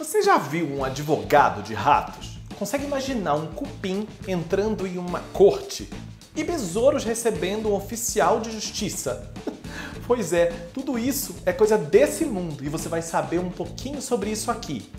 Você já viu um advogado de ratos? Consegue imaginar um cupim entrando em uma corte e besouros recebendo um oficial de justiça? Pois é, tudo isso é coisa desse mundo e você vai saber um pouquinho sobre isso aqui.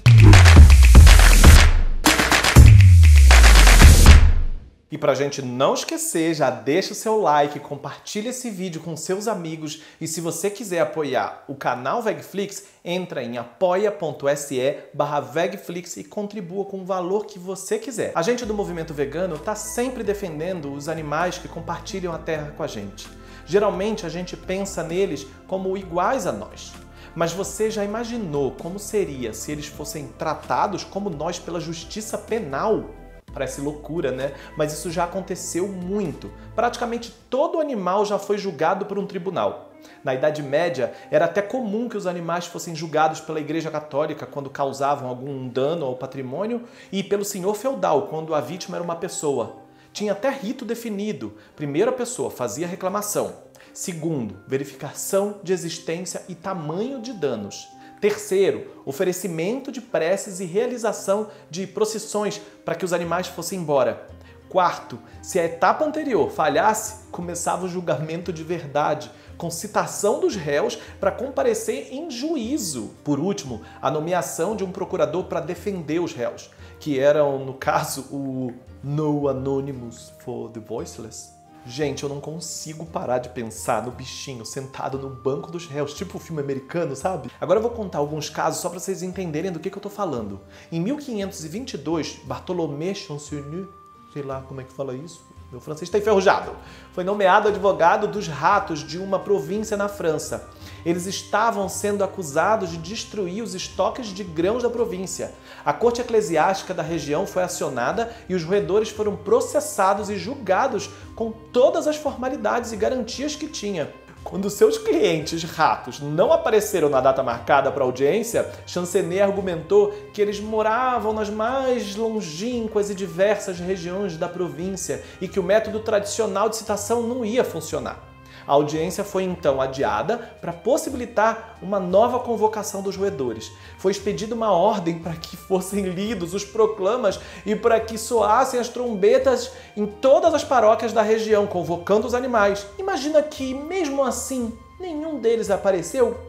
E pra gente não esquecer, já deixa o seu like, compartilha esse vídeo com seus amigos e se você quiser apoiar o canal Vegflix, entra em apoia.se/Vegflix e contribua com o valor que você quiser. A gente do movimento vegano tá sempre defendendo os animais que compartilham a terra com a gente. Geralmente a gente pensa neles como iguais a nós. Mas você já imaginou como seria se eles fossem tratados como nós pela justiça penal? Parece loucura, né? Mas isso já aconteceu muito. Praticamente todo animal já foi julgado por um tribunal. Na Idade Média, era até comum que os animais fossem julgados pela Igreja Católica quando causavam algum dano ao patrimônio e pelo senhor feudal quando a vítima era uma pessoa. Tinha até rito definido. Primeiro, a pessoa fazia reclamação. Segundo, verificação de existência e tamanho de danos. Terceiro, oferecimento de preces e realização de procissões para que os animais fossem embora. Quarto, se a etapa anterior falhasse, começava o julgamento de verdade, com citação dos réus para comparecer em juízo. Por último, a nomeação de um procurador para defender os réus, que eram, no caso, o No Anonymous for the Voiceless. Gente, eu não consigo parar de pensar no bichinho sentado no banco dos réus, tipo o filme americano, sabe? Agora eu vou contar alguns casos só para vocês entenderem do que eu tô falando. Em 1522, Bartholomé Champcenetz, sei lá como é que fala isso, meu francês está enferrujado, foi nomeado advogado dos ratos de uma província na França. Eles estavam sendo acusados de destruir os estoques de grãos da província. A corte eclesiástica da região foi acionada e os roedores foram processados e julgados com todas as formalidades e garantias que tinha. Quando seus clientes ratos não apareceram na data marcada para audiência, Champcenetz argumentou que eles moravam nas mais longínquas e diversas regiões da província e que o método tradicional de citação não ia funcionar. A audiência foi então adiada para possibilitar uma nova convocação dos roedores. Foi expedida uma ordem para que fossem lidos os proclamas e para que soassem as trombetas em todas as paróquias da região, convocando os animais. Imagina que, mesmo assim, nenhum deles apareceu.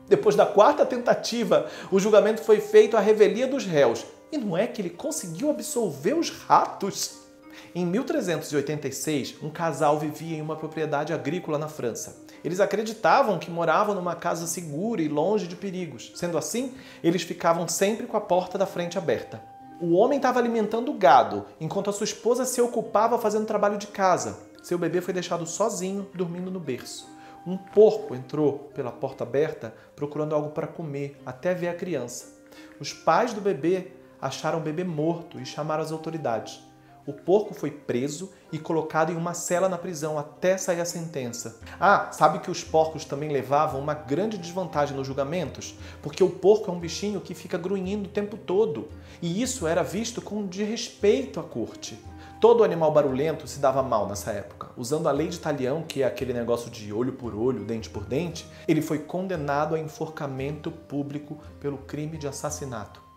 Depois da quarta tentativa, o julgamento foi feito à revelia dos réus. E não é que ele conseguiu absolver os ratos? Em 1386, um casal vivia em uma propriedade agrícola na França. Eles acreditavam que moravam numa casa segura e longe de perigos. Sendo assim, eles ficavam sempre com a porta da frente aberta. O homem estava alimentando o gado, enquanto a sua esposa se ocupava fazendo trabalho de casa. Seu bebê foi deixado sozinho, dormindo no berço. Um porco entrou pela porta aberta, procurando algo para comer, até ver a criança. Os pais do bebê acharam o bebê morto e chamaram as autoridades. O porco foi preso e colocado em uma cela na prisão até sair a sentença. Ah, sabe que os porcos também levavam uma grande desvantagem nos julgamentos? Porque o porco é um bichinho que fica grunhindo o tempo todo. E isso era visto com desrespeito à corte. Todo animal barulhento se dava mal nessa época. Usando a lei de Talião, que é aquele negócio de olho por olho, dente por dente, ele foi condenado a enforcamento público pelo crime de assassinato.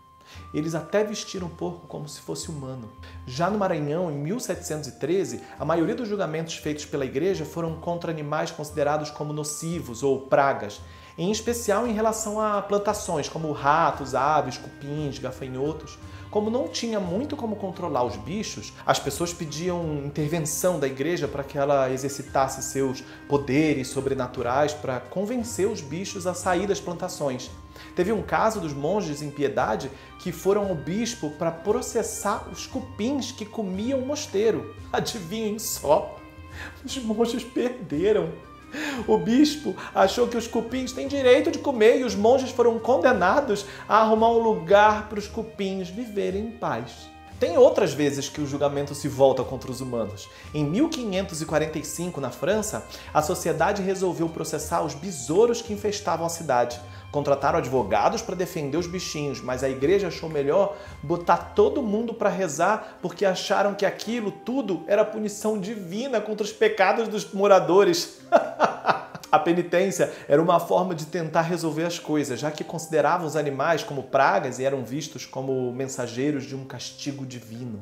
Eles até vestiram o porco como se fosse humano. Já no Maranhão, em 1713, a maioria dos julgamentos feitos pela igreja foram contra animais considerados como nocivos ou pragas, em especial em relação a plantações como ratos, aves, cupins, gafanhotos. Como não tinha muito como controlar os bichos, as pessoas pediam intervenção da igreja para que ela exercitasse seus poderes sobrenaturais para convencer os bichos a sair das plantações. Teve um caso dos monges em Piedade que foram ao bispo para processar os cupins que comiam o mosteiro. Adivinhem só, os monges perderam. O bispo achou que os cupins têm direito de comer e os monges foram condenados a arrumar um lugar para os cupins viverem em paz. Tem outras vezes que o julgamento se volta contra os humanos. Em 1545, na França, a sociedade resolveu processar os besouros que infestavam a cidade. Contrataram advogados para defender os bichinhos, mas a igreja achou melhor botar todo mundo para rezar porque acharam que aquilo tudo era punição divina contra os pecados dos moradores. A penitência era uma forma de tentar resolver as coisas, já que consideravam os animais como pragas e eram vistos como mensageiros de um castigo divino.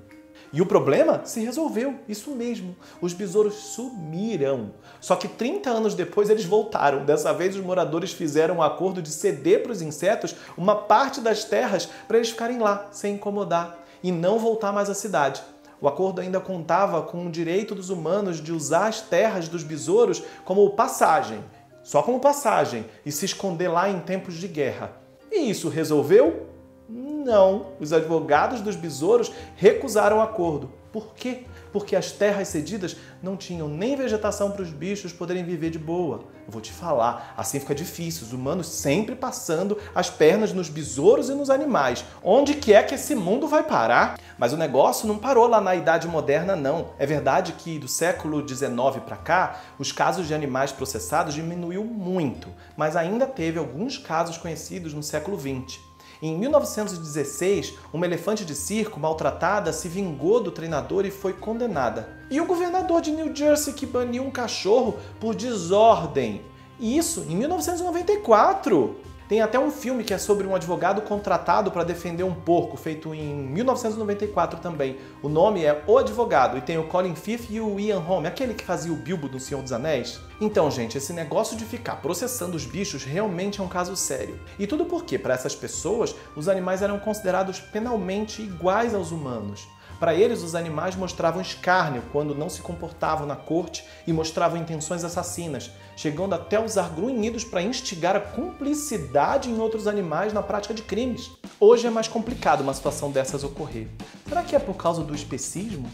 E o problema se resolveu, isso mesmo. Os besouros sumiram. Só que 30 anos depois eles voltaram. Dessa vez os moradores fizeram um acordo de ceder para os insetos uma parte das terras para eles ficarem lá, sem incomodar, e não voltar mais à cidade. O acordo ainda contava com o direito dos humanos de usar as terras dos besouros como passagem, só como passagem, e se esconder lá em tempos de guerra. E isso resolveu? Não, os advogados dos besouros recusaram o acordo. Por quê? Porque as terras cedidas não tinham nem vegetação para os bichos poderem viver de boa. Eu vou te falar, assim fica difícil, os humanos sempre passando as pernas nos besouros e nos animais. Onde que é que esse mundo vai parar? Mas o negócio não parou lá na Idade Moderna, não. É verdade que do século XIX para cá, os casos de animais processados diminuiu muito, mas ainda teve alguns casos conhecidos no século XX. Em 1916, uma elefante de circo maltratada se vingou do treinador e foi condenada. E o governador de New Jersey que baniu um cachorro por desordem. E isso em 1994. Tem até um filme que é sobre um advogado contratado para defender um porco, feito em 1994 também. O nome é O Advogado e tem o Colin Firth e o Ian Holm, aquele que fazia o Bilbo do Senhor dos Anéis. Então, gente, esse negócio de ficar processando os bichos realmente é um caso sério. E tudo porque, para essas pessoas, os animais eram considerados penalmente iguais aos humanos. Para eles, os animais mostravam escárnio quando não se comportavam na corte e mostravam intenções assassinas, chegando até a usar grunhidos para instigar a cumplicidade em outros animais na prática de crimes. Hoje é mais complicado uma situação dessas ocorrer. Será que é por causa do especismo?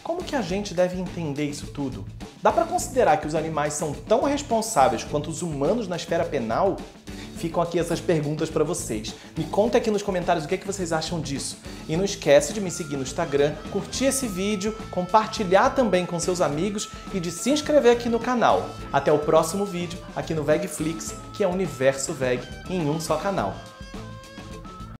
Como que a gente deve entender isso tudo? Dá para considerar que os animais são tão responsáveis quanto os humanos na esfera penal? Ficam aqui essas perguntas para vocês. Me conta aqui nos comentários o que vocês acham disso. E não esquece de me seguir no Instagram, curtir esse vídeo, compartilhar também com seus amigos e de se inscrever aqui no canal. Até o próximo vídeo aqui no Vegflix, que é o Universo Veg em um só canal.